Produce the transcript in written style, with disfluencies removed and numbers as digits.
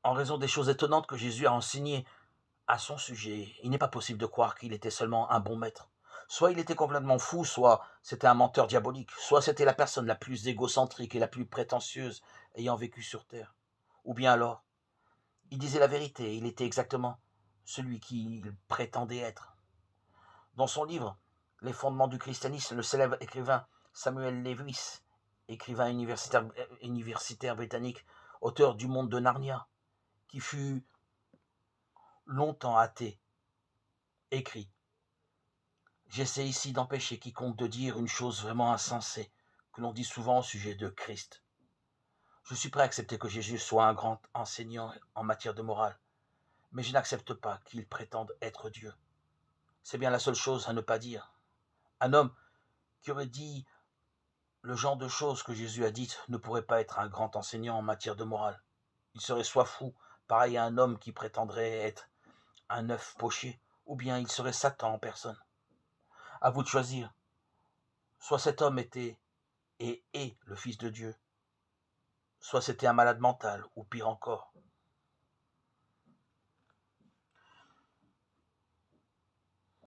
en raison des choses étonnantes que Jésus a enseignées à son sujet, il n'est pas possible de croire qu'il était seulement un bon maître. Soit il était complètement fou, soit c'était un menteur diabolique, soit c'était la personne la plus égocentrique et la plus prétentieuse ayant vécu sur terre. Ou bien alors, il disait la vérité, il était exactement celui qu'il prétendait être. Dans son livre Les fondements du christianisme, le célèbre écrivain Samuel Lewis, écrivain universitaire britannique, auteur du Monde de Narnia, qui fut longtemps athée, écrit: j'essaie ici d'empêcher quiconque de dire une chose vraiment insensée que l'on dit souvent au sujet de Christ. Je suis prêt à accepter que Jésus soit un grand enseignant en matière de morale, mais je n'accepte pas qu'il prétende être Dieu. C'est bien la seule chose à ne pas dire. Un homme qui aurait dit le genre de choses que Jésus a dites ne pourrait pas être un grand enseignant en matière de morale. Il serait soit fou, pareil à un homme qui prétendrait être un œuf poché, ou bien il serait Satan en personne. À vous de choisir. Soit cet homme était et est le Fils de Dieu, soit c'était un malade mental, ou pire encore,